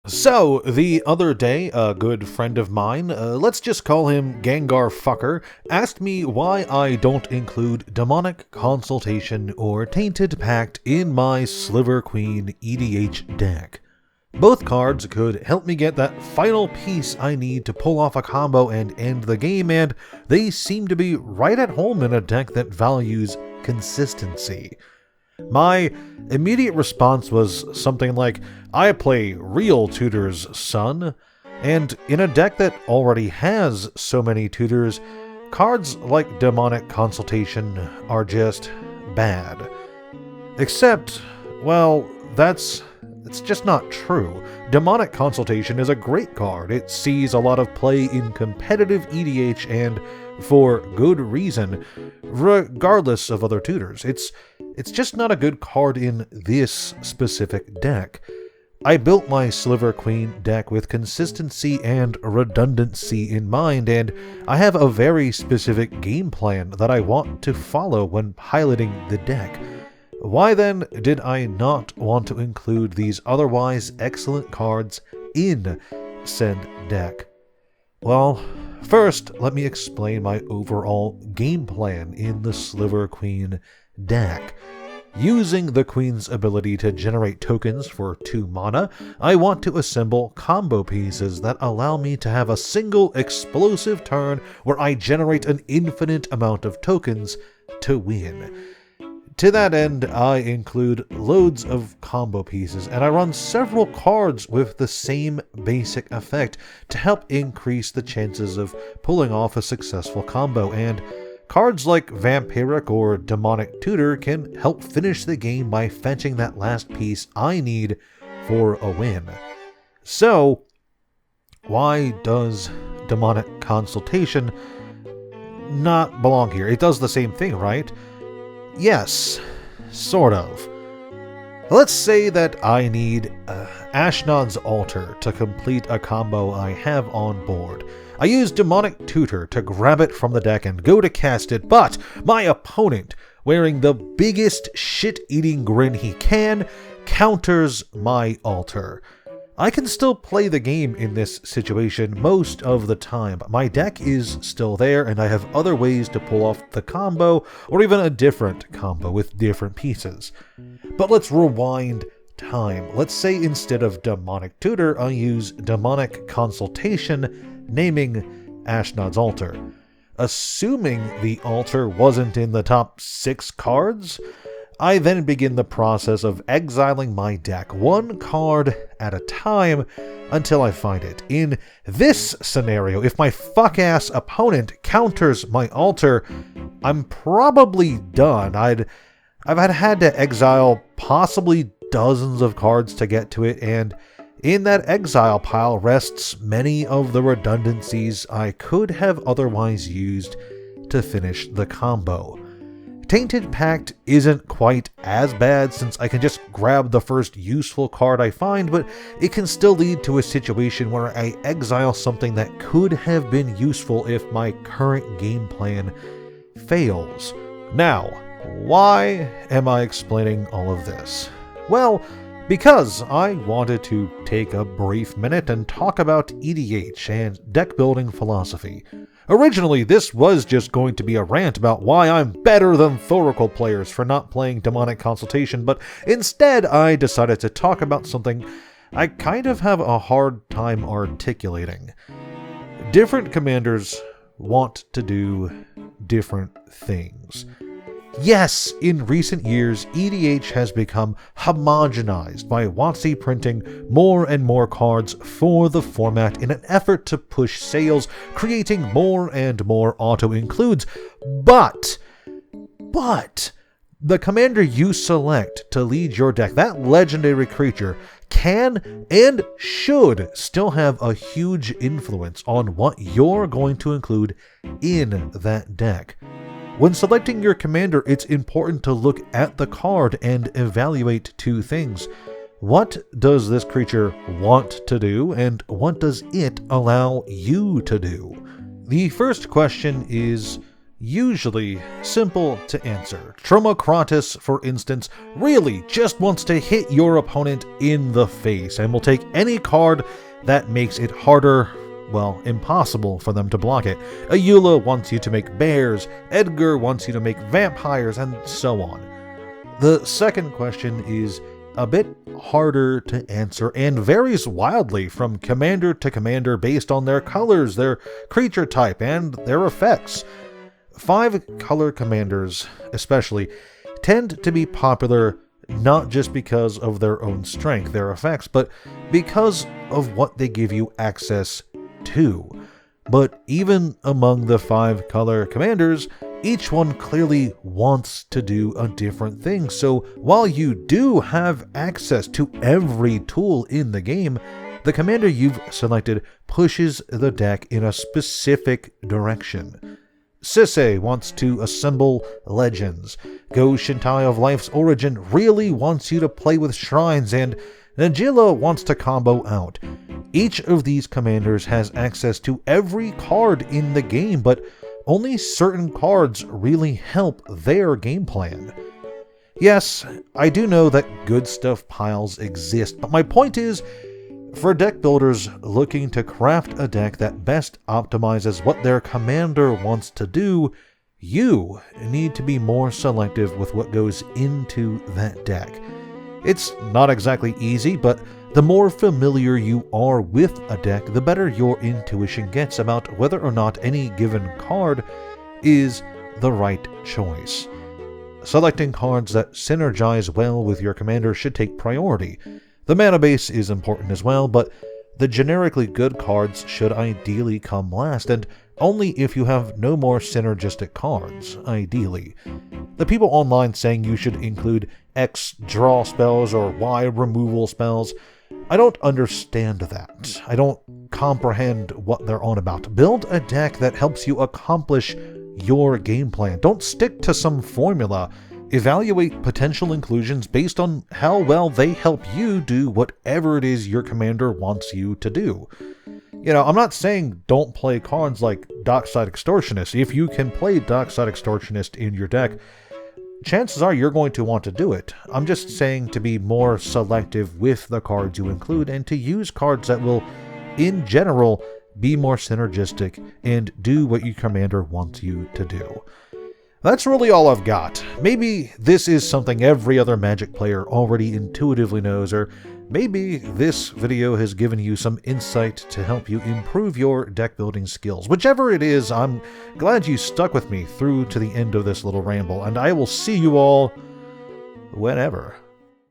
So, the other day, a good friend of mine, let's just call him Gengar Fucker, asked me why I don't include Demonic Consultation or Tainted Pact in my Sliver Queen EDH deck. Both cards could help me get that final piece I need to pull off a combo and end the game, and they seem to be right at home in a deck that values consistency. My immediate response was something like, I play real tutors, son, and in a deck that already has so many tutors, cards like Demonic Consultation are just bad. Except, well, it's just not true. Demonic Consultation is a great card. It sees a lot of play in competitive EDH and for good reason, regardless of other tutors. It's just not a good card in this specific deck. I built my Sliver Queen deck with consistency and redundancy in mind, and I have a very specific game plan that I want to follow when piloting the deck. Why then did I not want to include these otherwise excellent cards in said deck? Well, first, let me explain my overall game plan in the Sliver Queen deck. Using the Queen's ability to generate tokens for 2 mana, I want to assemble combo pieces that allow me to have a single explosive turn where I generate an infinite amount of tokens to win. To that end, I include loads of combo pieces, and I run several cards with the same basic effect to help increase the chances of pulling off a successful combo, and cards like Vampiric or Demonic Tutor can help finish the game by fetching that last piece I need for a win. So, why does Demonic Consultation not belong here? It does the same thing, right? Yes, sort of. Let's say that I need Ashnod's Altar to complete a combo I have on board. I use Demonic Tutor to grab it from the deck and go to cast it, but my opponent, wearing the biggest shit-eating grin he can, counters my altar. I can still play the game in this situation most of the time. My deck is still there, and I have other ways to pull off the combo, or even a different combo with different pieces. But let's rewind time. Let's say instead of Demonic Tutor, I use Demonic Consultation, naming Ashnod's Altar. Assuming the altar wasn't in the top 6 cards, I then begin the process of exiling my deck, 1 card at a time, until I find it. In this scenario, if my fuck-ass opponent counters my altar, I'm probably done. I've had to exile possibly dozens of cards to get to it, and in that exile pile rests many of the redundancies I could have otherwise used to finish the combo. Tainted Pact isn't quite as bad since I can just grab the first useful card I find, but it can still lead to a situation where I exile something that could have been useful if my current game plan fails. Now, why am I explaining all of this? Well, because I wanted to take a brief minute and talk about EDH and deck building philosophy. Originally, this was just going to be a rant about why I'm better than Thoracle players for not playing Demonic Consultation, but instead I decided to talk about something I kind of have a hard time articulating. Different commanders want to do different things. Yes, in recent years, EDH has become homogenized by WotC printing more and more cards for the format in an effort to push sales, creating more and more auto-includes. But, the commander you select to lead your deck, that legendary creature, can and should still have a huge influence on what you're going to include in that deck. When selecting your commander, it's important to look at the card and evaluate 2 things. What does this creature want to do, and what does it allow you to do? The first question is, usually simple to answer. Tromokratus, for instance, really just wants to hit your opponent in the face and will take any card that makes it harder, well, impossible for them to block it. Ayula wants you to make bears, Edgar wants you to make vampires, and so on. The second question is a bit harder to answer and varies wildly from commander to commander based on their colors, their creature type, and their effects. 5-color commanders, especially, tend to be popular not just because of their own strength, their effects, but because of what they give you access to. But even among the 5-color commanders, each one clearly wants to do a different thing. So while you do have access to every tool in the game, the commander you've selected pushes the deck in a specific direction. Sisei wants to assemble legends. Go Shintai of Life's Origin really wants you to play with shrines, and Najila wants to combo out. Each of these commanders has access to every card in the game, but only certain cards really help their game plan. Yes, I do know that good stuff piles exist, but my point is, for deck builders looking to craft a deck that best optimizes what their commander wants to do, you need to be more selective with what goes into that deck. It's not exactly easy, but the more familiar you are with a deck, the better your intuition gets about whether or not any given card is the right choice. Selecting cards that synergize well with your commander should take priority. The mana base is important as well, but the generically good cards should ideally come last, and only if you have no more synergistic cards, ideally. The people online saying you should include X draw spells or Y removal spells, I don't understand that. I don't comprehend what they're on about. Build a deck that helps you accomplish your game plan. Don't stick to some formula. Evaluate potential inclusions based on how well they help you do whatever it is your commander wants you to do. You know, I'm not saying don't play cards like Dockside Extortionist. If you can play Dockside Extortionist in your deck, chances are you're going to want to do it. I'm just saying to be more selective with the cards you include and to use cards that will, in general, be more synergistic and do what your commander wants you to do. That's really all I've got. Maybe this is something every other Magic player already intuitively knows, or maybe this video has given you some insight to help you improve your deck building skills. Whichever it is, I'm glad you stuck with me through to the end of this little ramble, and I will see you all whenever.